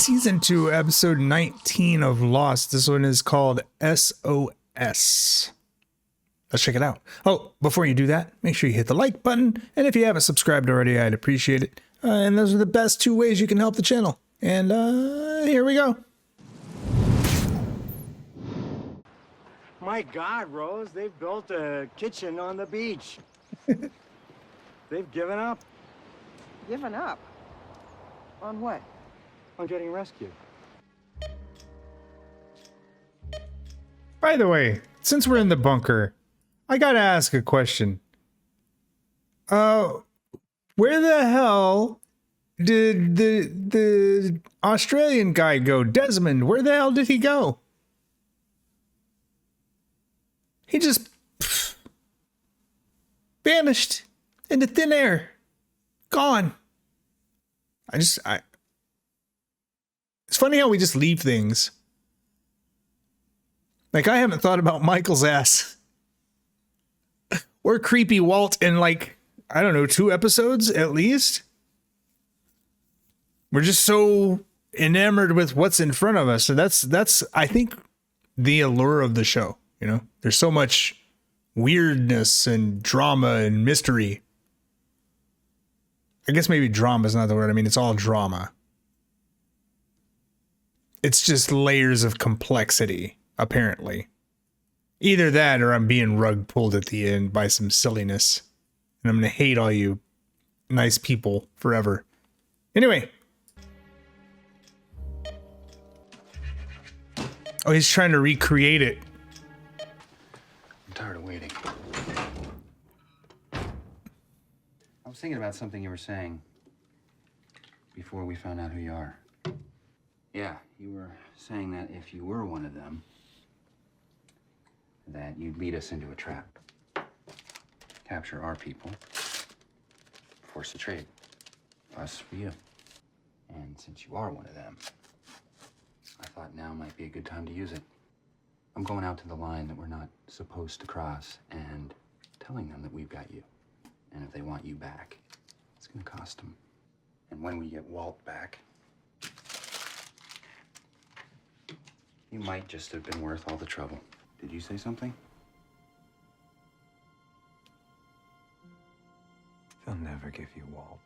Season 2, Episode 19 of Lost. This one is called S.O.S. Let's check it out. Oh, before you do that, make sure you hit the like button. And if you haven't subscribed already, I'd appreciate it. And those are the best two ways you can help the channel. And here we go. My God, Rose, they've built a kitchen on the beach. They've given up. Given up? On what? On getting rescued. By the way, since we're in the bunker, I gotta ask a question. Where the hell did the Australian guy go? Desmond, where the hell did he go? He just vanished into thin air. Gone. It's funny how we just leave things. Like, I haven't thought about Michael's ass or creepy Walt in, like, I don't know, 2 episodes at least. We're just so enamored with what's in front of us. And that's I think the allure of the show, you know? There's so much weirdness and drama and mystery. I guess maybe drama is not the word. I mean, it's all drama. It's just layers of complexity, apparently. Either that or I'm being rug pulled at the end by some silliness. And I'm going to hate all you nice people forever. Anyway. Oh, he's trying to recreate it. I'm tired of waiting. I was thinking about something you were saying before we found out who you are. Yeah, you were saying that if you were one of them, that you'd lead us into a trap. Capture our people, force the trade. Us for you. And since you are one of them, I thought now might be a good time to use it. I'm going out to the line that we're not supposed to cross and telling them that we've got you. And if they want you back, it's gonna cost them. And when we get Walt back, you might just have been worth all the trouble. Did you say something? They'll never give you Walt.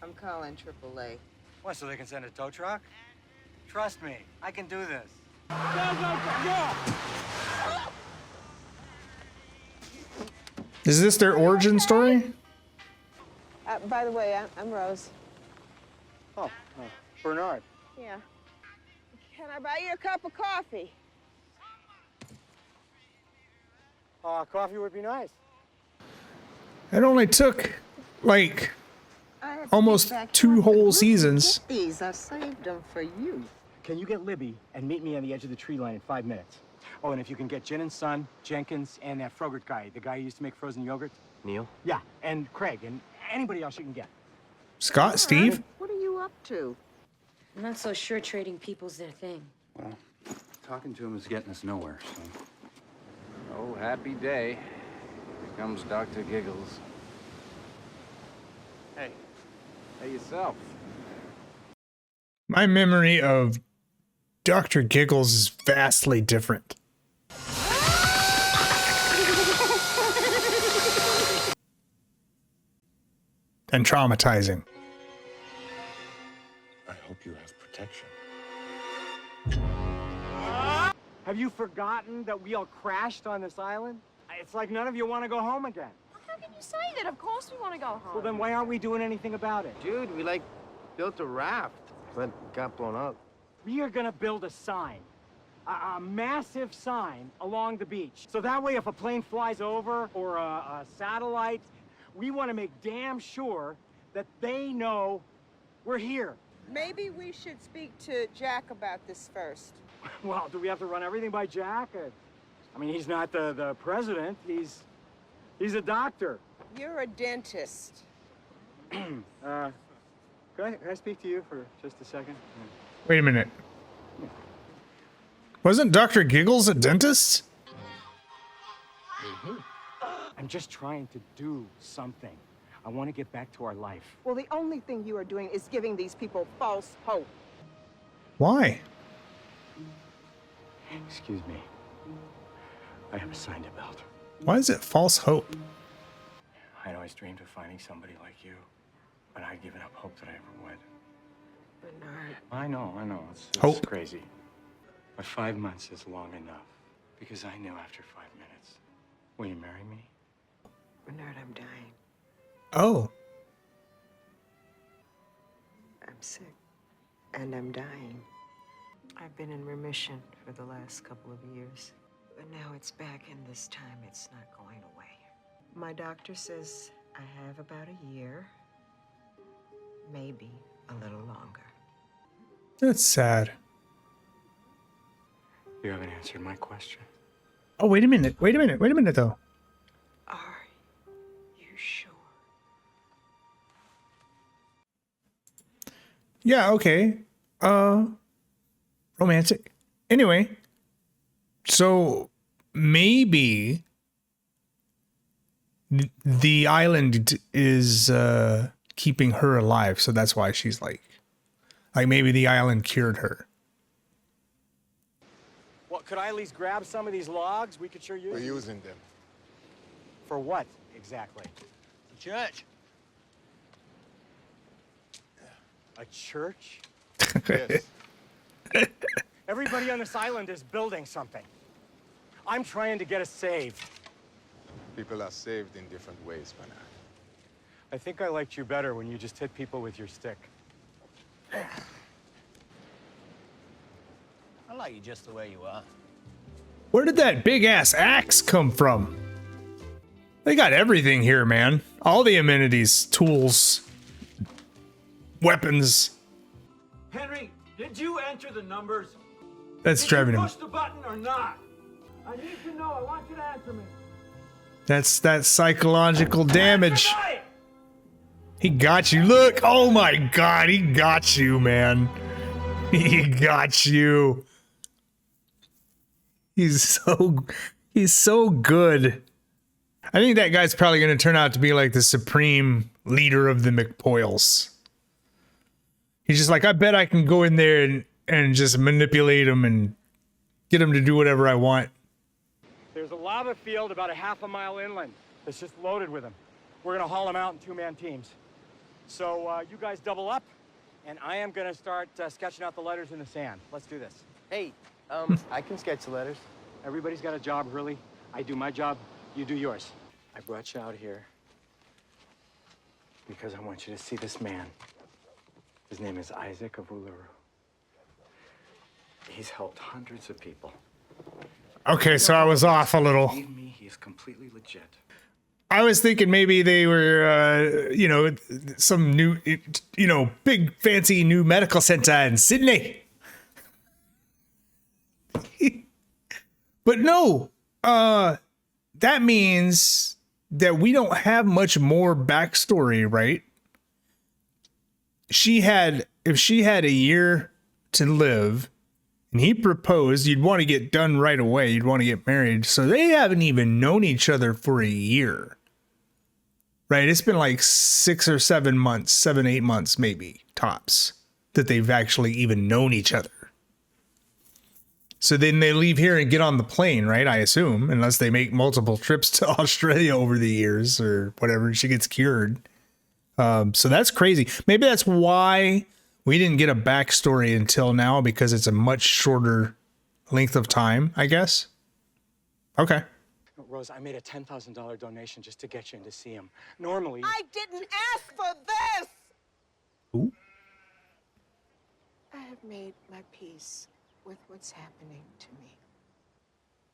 I'm calling AAA. What, so they can send a tow truck? Trust me, I can do this. Is this their origin story? By the way, I'm Rose. Oh, Bernard. Yeah. Can I buy you a cup of coffee? Coffee would be nice. It only took, like, almost 2 whole seasons. These, I saved them for you. Can you get Libby and meet me on the edge of the tree line in 5 minutes? Oh, and if you can get Jen and Son, Jenkins, and that Frogurt guy, the guy who used to make frozen yogurt. Neil? Yeah, and Craig, and anybody else you can get. Scott, Steve? What are you up to? I'm not so sure trading people's their thing. Well, talking to him is getting us nowhere, so. Oh, happy day. Here comes Dr. Giggles. Hey. Hey, yourself. My memory of Dr. Giggles is vastly different. And traumatizing. I hope you have protection. Have you forgotten that we all crashed on this island? It's like none of you want to go home again. How can you say that? Of course we want to go home. Well, then why aren't we doing anything about it? Dude, we built a raft, but got blown up. We are gonna build a sign. A massive sign along the beach. So that way if a plane flies over or a satellite, we want to make damn sure that they know we're here. Maybe we should speak to Jack about this first. Well, do we have to run everything by Jack? I mean, he's not the president. He's a doctor. You're a dentist. Can I speak to you for just a second? Wait a minute. Wasn't Dr. Giggles a dentist? I'm just trying to do something. I want to get back to our life. Well, the only thing you are doing is giving these people false hope. Why? Excuse me. I have assigned a belt. Why is it false hope? I'd always dreamed of finding somebody like you, but I'd given up hope that I ever would. Bernard. I know. It's Hope. crazy. But 5 months is long enough, because I knew after 5 minutes. Will you marry me? Bernard, I'm dying. Oh. I'm sick. And I'm dying. I've been in remission for the last couple of years. But now it's back, and this time it's not going away. My doctor says I have about a year, maybe a little longer. That's sad. You haven't answered my question. Oh, wait a minute though. Are you sure? Yeah, okay. Romantic. Anyway, so maybe the island is keeping her alive, so that's why she's like maybe the island cured her. Well, could I at least grab some of these logs? We could sure use We're them. using them. For what, exactly? Church. A church? Yes. Everybody on this island is building something. I'm trying to get us saved. People are saved in different ways, Bernard. I think I liked you better when you just hit people with your stick. I like you just the way you are. Where did that big ass axe come from? They got everything here, man. All the amenities, tools, weapons. Henry, did you enter the numbers? That's Did driving you him. push the button or not? I need to know. I want you to answer me. That's that psychological damage. Answer me! He got you. Look. Oh my God. He got you, man. He got you. He's so good. I think that guy's probably going to turn out to be like the supreme leader of the McPoyles. He's just like, I bet I can go in there and just manipulate him and get him to do whatever I want. There's a lava field about a half a mile inland that's just loaded with them. We're gonna haul them out in two-man teams. So you guys double up, and I am gonna start sketching out the letters in the sand. Let's do this. Hey, I can sketch the letters. Everybody's got a job, Hurley. I do my job, you do yours. I brought you out here because I want you to see this man. His name is Isaac of Uluru. He's helped hundreds of people. Okay, so I was off a little. Believe me, he is completely legit. I was thinking maybe they were, some new, big fancy new medical center in Sydney. But no, that means that we don't have much more backstory, right? If she had a year to live and he proposed, you'd want to get done right away. You'd want to get married. So they haven't even known each other for a year. Right? It's been like 6 or 7 months, 7, 8 months, maybe tops, that they've actually even known each other. So then they leave here and get on the plane, right? I assume, unless they make multiple trips to Australia over the years or whatever. She gets cured. So that's crazy. Maybe that's why we didn't get a backstory until now, because it's a much shorter length of time, I guess. Okay. Rose, I made a $10,000 donation just to get you in to see him. Normally... I didn't ask for this! Ooh. I have made my peace with what's happening to me.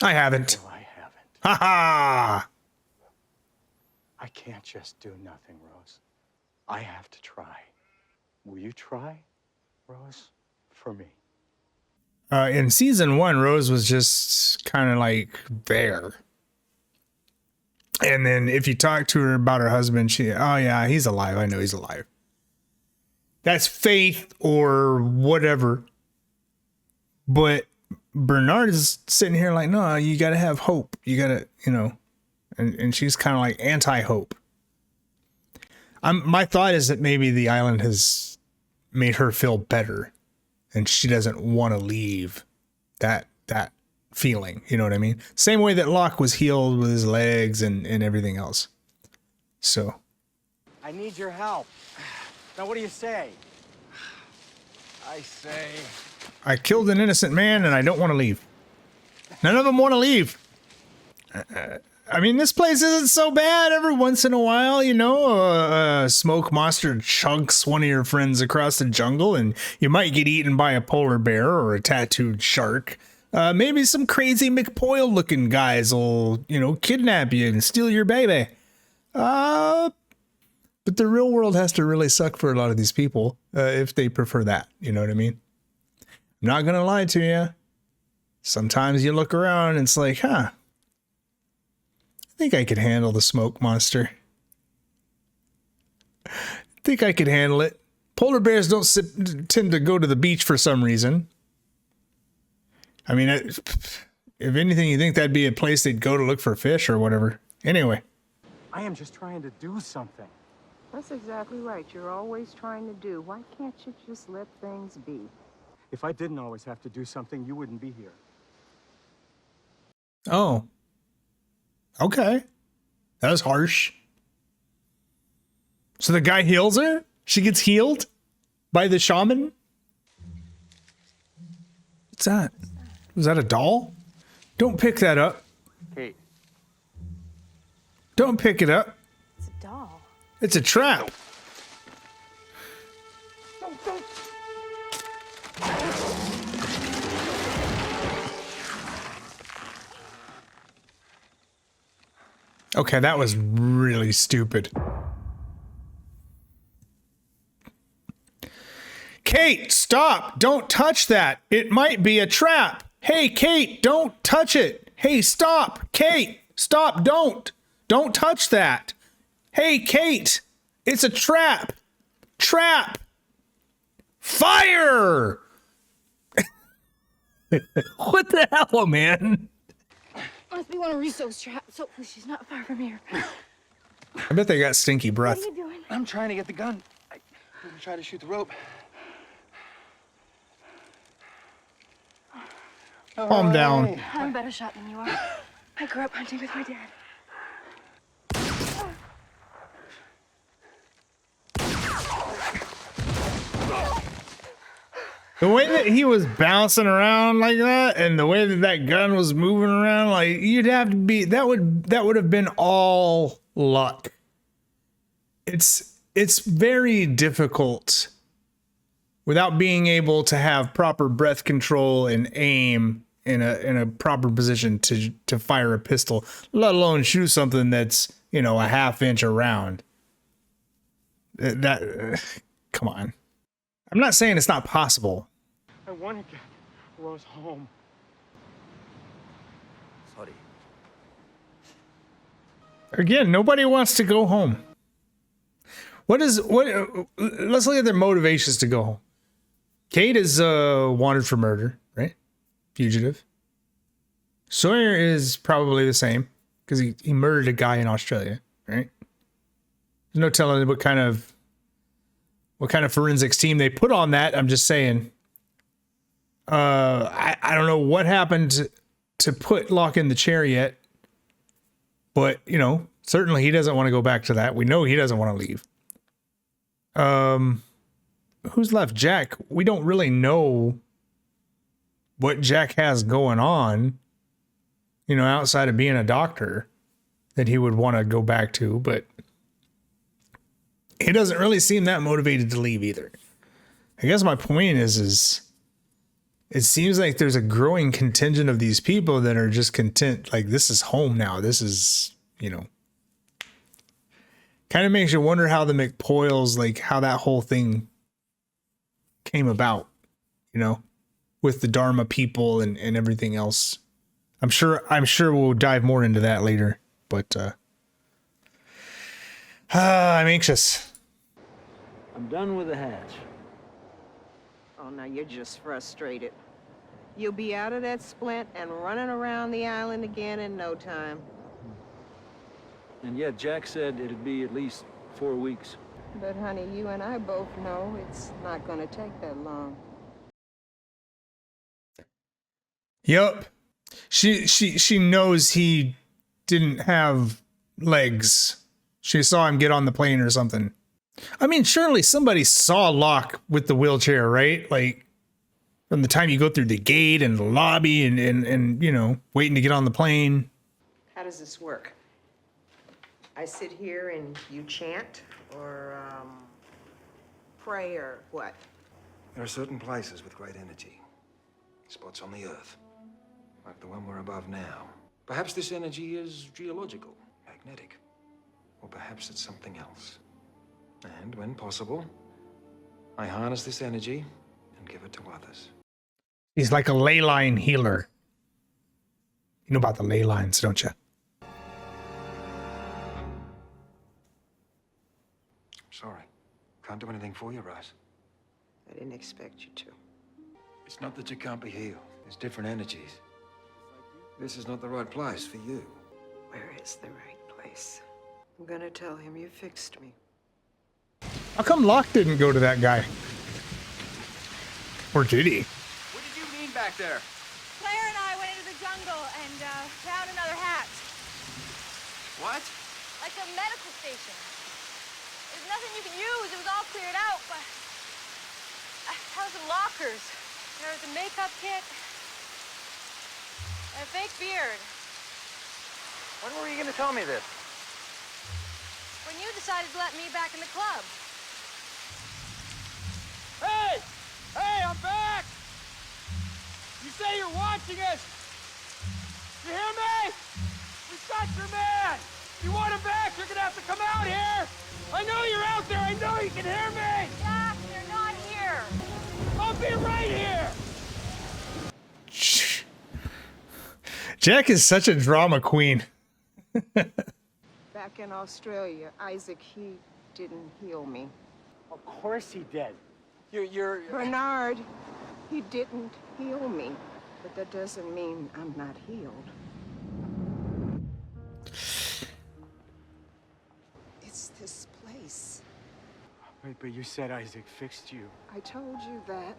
I haven't. No, I haven't. Ha ha! I can't just do nothing, Rose. I have to try. Will you try, Rose? For me. In season 1, Rose was just kind of like there. And then if you talk to her about her husband, oh yeah, he's alive. I know he's alive. That's faith or whatever. But Bernard is sitting here like, no, you got to have hope. You got to, and she's kind of like anti-hope. My thought is that maybe the island has made her feel better and she doesn't want to leave that feeling. You know what I mean? Same way that Locke was healed with his legs and everything else. So. I need your help. Now, what do you say? I say... I killed an innocent man and I don't want to leave. None of them want to leave. I mean, this place isn't so bad. Every once in a while, you know, a smoke monster chunks one of your friends across the jungle and you might get eaten by a polar bear or a tattooed shark. Maybe some crazy McPoyle looking guys will, you know, kidnap you and steal your baby. But the real world has to really suck for a lot of these people if they prefer that. You know what I mean? I'm not going to lie to you. Sometimes you look around and it's like, huh, I think I could handle the smoke monster. I think I could handle it. Polar bears don't tend to go to the beach for some reason. I mean, if anything, you think that'd be a place they'd go to look for fish or whatever. Anyway. I am just trying to do something. That's exactly right. You're always trying to do. Why can't you just let things be? If I didn't always have to do something, you wouldn't be here. Oh. Okay. That was harsh. So the guy heals her? She gets healed by the shaman? What's that? Was that a doll? Don't pick that up. Kate. Don't pick it up. It's a doll. It's a trap. Okay, that was really stupid. Kate, stop! Don't touch that! It might be a trap! Hey, Kate, don't touch it! Hey, stop! Kate, stop! Don't! Don't touch that! Hey, Kate! It's a trap! Trap! Fire! What the hell, man? Must be one of Risso's traps. Hopefully she's not far from here. I bet they got stinky breath. What are you doing? I'm trying to get the gun. I'm gonna try to shoot the rope. Calm down. I'm a better shot than you are. I grew up hunting with my dad. The way that he was bouncing around like that, and the way that that gun was moving around, like you'd have to be that would have been all luck. It's very difficult without being able to have proper breath control and aim in a proper position to fire a pistol, let alone shoot something that's, you know, a half inch around. Come on. I'm not saying it's not possible. I want to get Rose home. Sorry. Again, nobody wants to go home. Let's look at their motivations to go home. Kate is wanted for murder, right? Fugitive. Sawyer is probably the same because he murdered a guy in Australia, right? There's no telling what kind of forensics team they put on that. I'm just saying. I don't know what happened to put Locke in the chair yet, but you know, certainly he doesn't want to go back to that. We know he doesn't want to leave. Who's left? Jack. We don't really know what Jack has going on, you know, outside of being a doctor that he would want to go back to, but he doesn't really seem that motivated to leave either. I guess my point is it seems like there's a growing contingent of these people that are just content. Like, this is home now. This is, you know, kind of makes you wonder how the McPoyles, like how that whole thing came about, you know, with the Dharma people and everything else. I'm sure we'll dive more into that later, but, I'm anxious. I'm done with the hatch. Oh, now you're just frustrated. You'll be out of that splint and running around the island again in no time. And yet Jack said it'd be at least 4 weeks. But honey, you and I both know it's not gonna take that long. Yup. She knows he didn't have legs. She saw him get on the plane or something. I mean, surely somebody saw Locke with the wheelchair, right? Like, from the time you go through the gate and the lobby and you know, waiting to get on the plane. How does this work? I sit here and you chant, or pray, or what? There are certain places with great energy. Spots on the Earth, like the one we're above now. Perhaps this energy is geological, magnetic. Or perhaps it's something else. And when possible, I harness this energy and give it to others. He's like a ley line healer. You know about the ley lines, don't you? Sorry. Can't do anything for you, Rice. I didn't expect you to. It's not that you can't be healed. There's different energies. This is not the right place for you. Where is the right place? I'm gonna tell him you fixed me. How come Locke didn't go to that guy? Or did he? What did you mean back there? Claire and I went into the jungle and found another hatch. What? Like a medical station. There's nothing you can use. It was all cleared out, but I found some lockers. There was a makeup kit and a fake beard. When were you going to tell me this? When you decided to let me back in the club. Hey! Hey, I'm back! You say you're watching us! You hear me? We got your man! If you want him back, you're gonna have to come out here! I know you're out there! I know you can hear me! Jack, they're not here. I'll be right here! Jack is such a drama queen. Back in Australia, Isaac, he didn't heal me. Of course he did. You're... Bernard, he didn't heal me. But that doesn't mean I'm not healed. It's this place. Wait, but you said Isaac fixed you. I told you that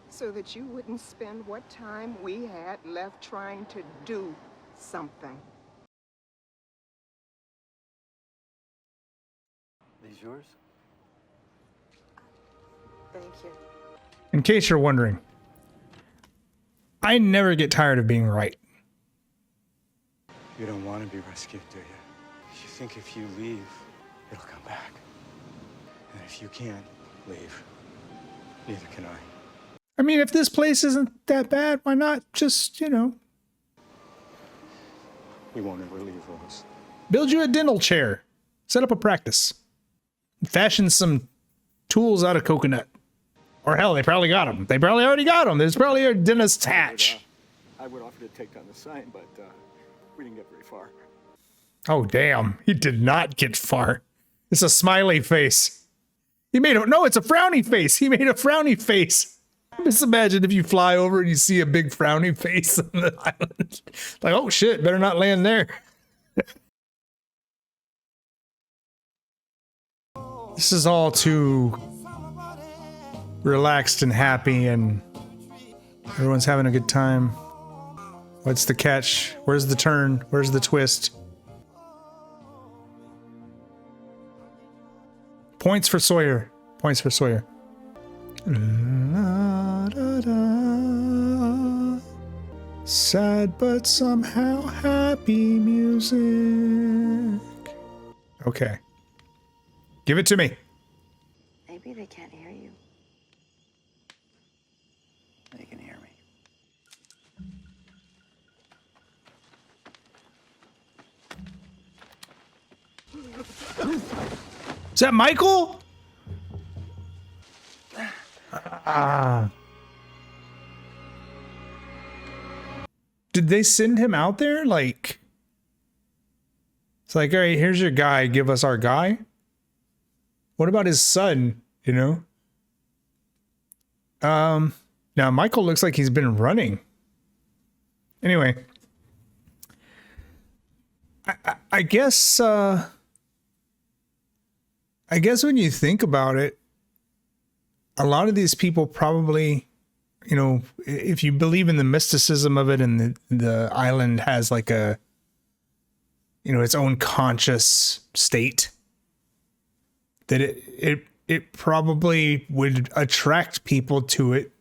so that you wouldn't spend what time we had left trying to do something. These yours? Thank you. In case you're wondering, I never get tired of being right. You don't want to be rescued, do you? You think if you leave, it'll come back. And if you can't leave, neither can I. I mean, if this place isn't that bad, why not just, you know, We won't ever leave, Rose. build you a dental chair, set up a practice, fashion some tools out of coconut. Or hell, they probably got them. They probably already got them. There's probably a dentist's hatch. I would offer to take down the sign, but we didn't get very far. Oh, damn. He did not get far. It's a smiley face. He made a, no, it's a frowny face. He made a frowny face. Just imagine if you fly over and you see a big frowny face on the island. Like, oh shit, better not land there. This is all too relaxed and happy, and everyone's having a good time. What's the catch? Where's the turn? Where's the twist? Points for Sawyer. Points for Sawyer. La, da, da. Sad but somehow happy music. Okay. Give it to me. Maybe they can't hear you. They can hear me. Is that Michael? Did they send him out there? Like, it's like, all right, here's your guy. Give us our guy. What about his son? You know? Now Michael looks like he's been running. Anyway, I guess when you think about it, a lot of these people probably you know, if you believe in the mysticism of it, and the island has like a, you know, its own conscious state, that it probably would attract people to it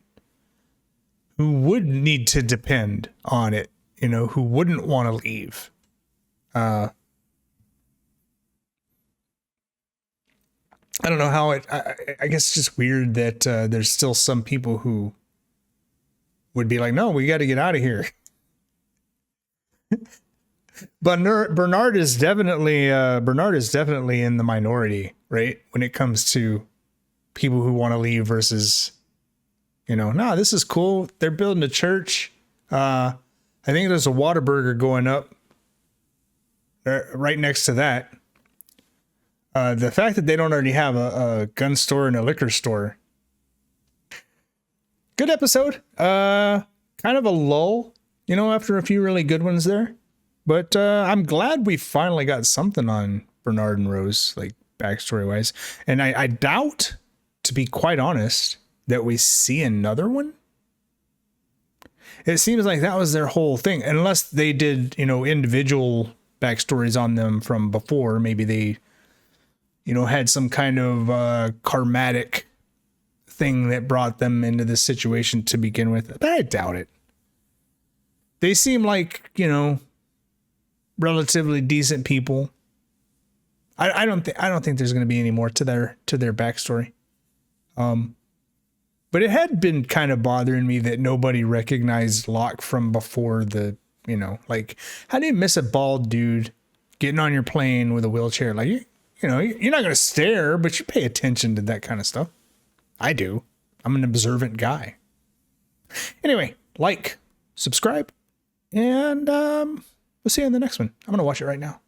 who would need to depend on it, you know, who wouldn't want to leave. I don't know how it, I guess it's just weird that there's still some people who would be like, no, we got to get out of here. But Bernard is definitely in the minority, right? When it comes to people who want to leave versus, you know, nah, this is cool. They're building a church. I think there's a Whataburger going up right next to that. The fact that they don't already have a gun store and a liquor store. Good episode. Kind of a lull, you know, after a few really good ones there. But I'm glad we finally got something on Bernard and Rose, like backstory wise. And I doubt, to be quite honest, that we see another one. It seems like that was their whole thing, unless they did, you know, individual backstories on them from before. Maybe they, you know, had some kind of karmatic thing that brought them into this situation to begin with. But I doubt it. They seem like, you know, relatively decent people. I don't think there's going to be any more to their backstory. But it had been kind of bothering me that nobody recognized Locke from before the, you know, like, how do you miss a bald dude getting on your plane with a wheelchair? Like, you know, you're not going to stare, but you pay attention to that kind of stuff. I do. I'm an observant guy. Anyway, like, subscribe, and we'll see you in the next one. I'm going to watch it right now.